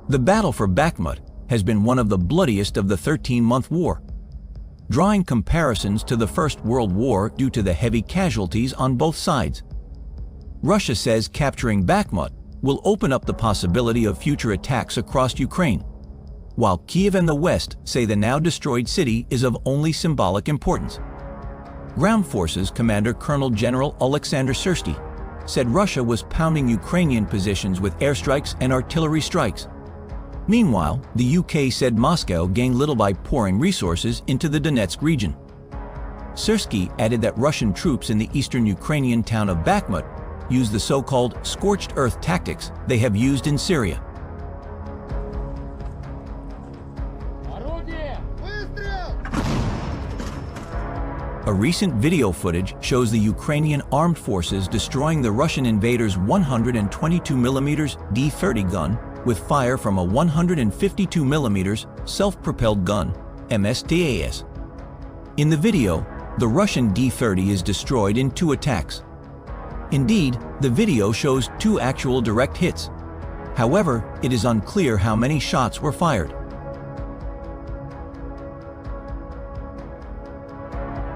The battle for Bakhmut has been one of the bloodiest of the 13-month war, drawing comparisons to the First World War due to the heavy casualties on both sides. Russia says capturing Bakhmut will open up the possibility of future attacks across Ukraine, while Kiev and the West say the now destroyed city is of only symbolic importance. Ground Forces Commander Colonel General Alexander Syrsky said Russia was pounding Ukrainian positions with airstrikes and artillery strikes. Meanwhile, the UK said Moscow gained little by pouring resources into the Donetsk region. Syrsky added that Russian troops in the eastern Ukrainian town of Bakhmut used the so-called scorched earth tactics they have used in Syria. A recent video footage shows the Ukrainian armed forces destroying the Russian invaders' 122mm D-30 gun with fire from a 152mm self-propelled gun, MSTAS. In the video, the Russian D-30 is destroyed in 2 attacks. Indeed, the video shows 2 actual direct hits. However, it is unclear how many shots were fired.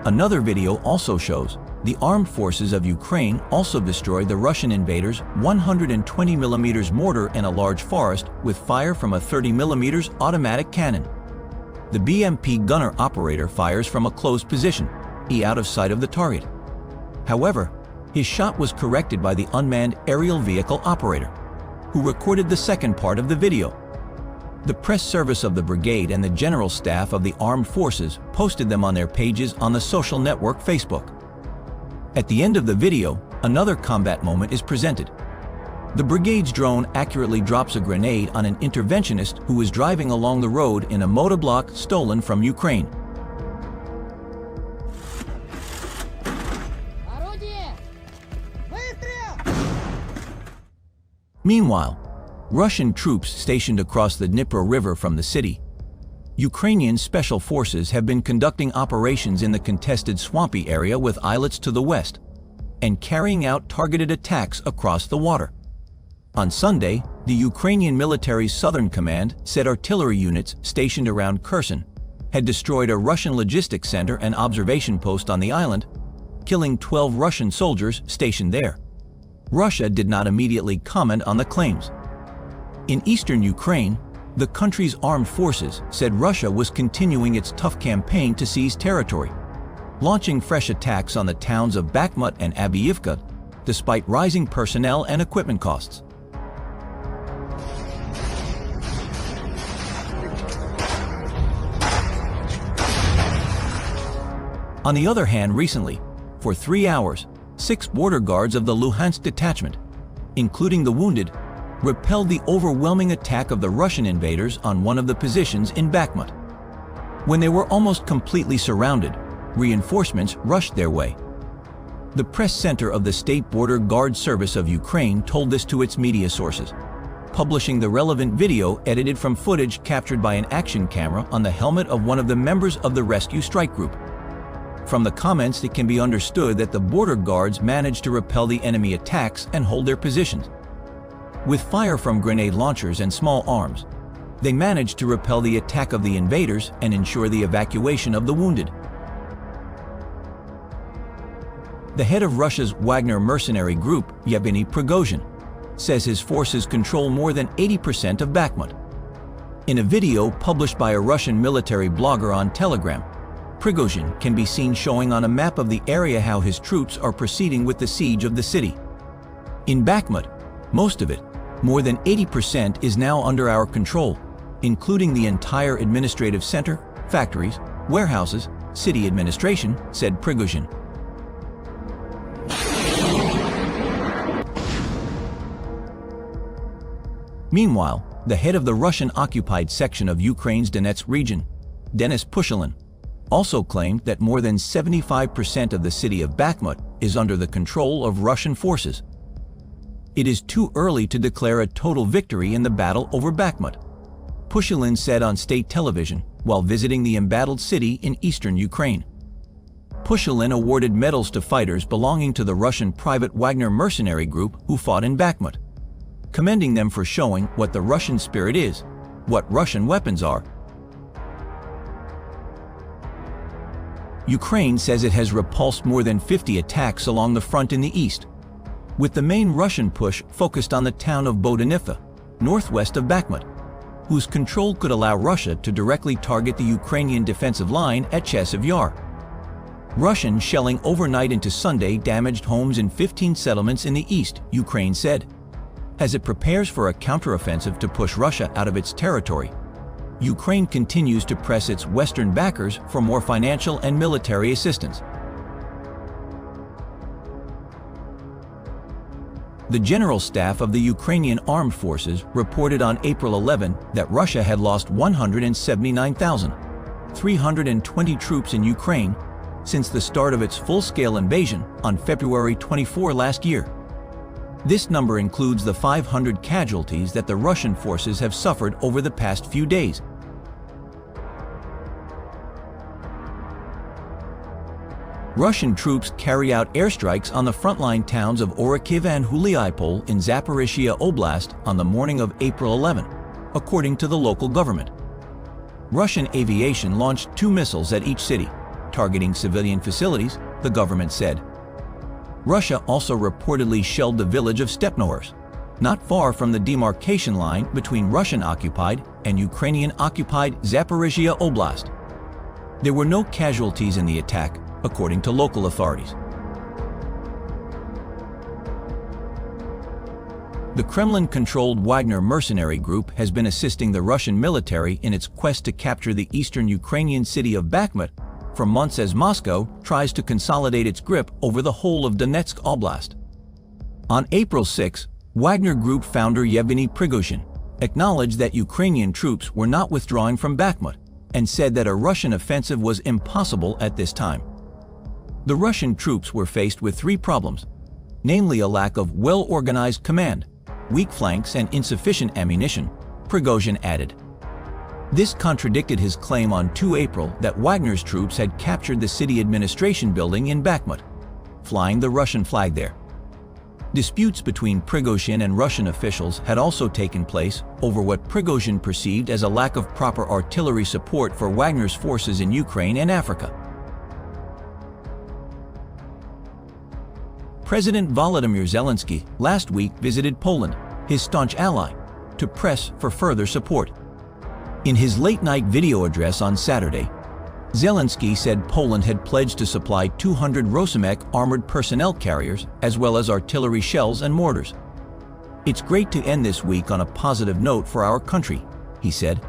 Another video also shows the armed forces of Ukraine also destroyed the Russian invaders' 120mm mortar in a large forest with fire from a 30mm automatic cannon. The BMP gunner operator fires from a closed position, out of sight of the target. However, his shot was corrected by the unmanned aerial vehicle operator, who recorded the second part of the video. The press service of the brigade and the general staff of the armed forces posted them on their pages on the social network Facebook. At the end of the video, another combat moment is presented. The brigade's drone accurately drops a grenade on an interventionist who was driving along the road in a motovlak stolen from Ukraine. Meanwhile, Russian troops stationed across the Dnipro River from the city, Ukrainian special forces have been conducting operations in the contested swampy area with islets to the west and carrying out targeted attacks across the water. On Sunday, the Ukrainian military's southern command said artillery units stationed around Kherson had destroyed a Russian logistics center and observation post on the island, killing 12 Russian soldiers stationed there. Russia did not immediately comment on the claims. In eastern Ukraine, the country's armed forces said Russia was continuing its tough campaign to seize territory, launching fresh attacks on the towns of Bakhmut and Avdiivka, despite rising personnel and equipment costs. On the other hand, recently, for 3 hours, 6 border guards of the Luhansk detachment, including the wounded, repelled the overwhelming attack of the Russian invaders on one of the positions in Bakhmut. When they were almost completely surrounded, reinforcements rushed their way. The press center of the State Border Guard Service of Ukraine told this to its media sources, publishing the relevant video edited from footage captured by an action camera on the helmet of one of the members of the rescue strike group. From the comments, it can be understood that the border guards managed to repel the enemy attacks and hold their positions. With fire from grenade launchers and small arms, they managed to repel the attack of the invaders and ensure the evacuation of the wounded. The head of Russia's Wagner mercenary group, Yevgeny Prigozhin, says his forces control more than 80% of Bakhmut. In a video published by a Russian military blogger on Telegram, Prigozhin can be seen showing on a map of the area how his troops are proceeding with the siege of the city. In Bakhmut, most of it, more than 80%, is now under our control, including the entire administrative center, factories, warehouses, city administration, said Prigozhin. Meanwhile, the head of the Russian-occupied section of Ukraine's Donetsk region, Denis Pushilin, also claimed that more than 75% of the city of Bakhmut is under the control of Russian forces. It is too early to declare a total victory in the battle over Bakhmut, Pushilin said on state television while visiting the embattled city in eastern Ukraine. Pushilin awarded medals to fighters belonging to the Russian private Wagner mercenary group who fought in Bakhmut. commending them for showing what the Russian spirit is, what Russian weapons are. Ukraine says it has repulsed more than 50 attacks along the front in the east, with the main Russian push focused on the town of Bohdaniivka, northwest of Bakhmut, whose control could allow Russia to directly target the Ukrainian defensive line at Chasiv Yar. Russian shelling overnight into Sunday damaged homes in 15 settlements in the east, Ukraine said. As it prepares for a counteroffensive to push Russia out of its territory, Ukraine continues to press its Western backers for more financial and military assistance. The General Staff of the Ukrainian Armed Forces reported on April 11 that Russia had lost 179,320 troops in Ukraine since the start of its full-scale invasion on February 24 last year. This number includes the 500 casualties that the Russian forces have suffered over the past few days. Russian troops carry out airstrikes on the frontline towns of Orikhiv and Huliaipol in Zaporizhia Oblast on the morning of April 11, according to the local government. Russian aviation launched 2 missiles at each city, targeting civilian facilities, the government said. Russia also reportedly shelled the village of Stepnohorsk, not far from the demarcation line between Russian-occupied and Ukrainian-occupied Zaporizhia Oblast. There were no casualties in the attack, according to local authorities. The Kremlin-controlled Wagner mercenary group has been assisting the Russian military in its quest to capture the eastern Ukrainian city of Bakhmut for months as Moscow tries to consolidate its grip over the whole of Donetsk Oblast. On April 6, Wagner Group founder Yevgeny Prigozhin acknowledged that Ukrainian troops were not withdrawing from Bakhmut and said that a Russian offensive was impossible at this time. The Russian troops were faced with 3 problems, namely a lack of well-organized command, weak flanks, and insufficient ammunition, Prigozhin added. This contradicted his claim on 2 April that Wagner's troops had captured the city administration building in Bakhmut, flying the Russian flag there. Disputes between Prigozhin and Russian officials had also taken place over what Prigozhin perceived as a lack of proper artillery support for Wagner's forces in Ukraine and Africa. President Volodymyr Zelensky last week visited Poland, his staunch ally, to press for further support. In his late-night video address on Saturday, Zelensky said Poland had pledged to supply 200 Rosomek armored personnel carriers as well as artillery shells and mortars. "It's great to end this week on a positive note for our country," he said.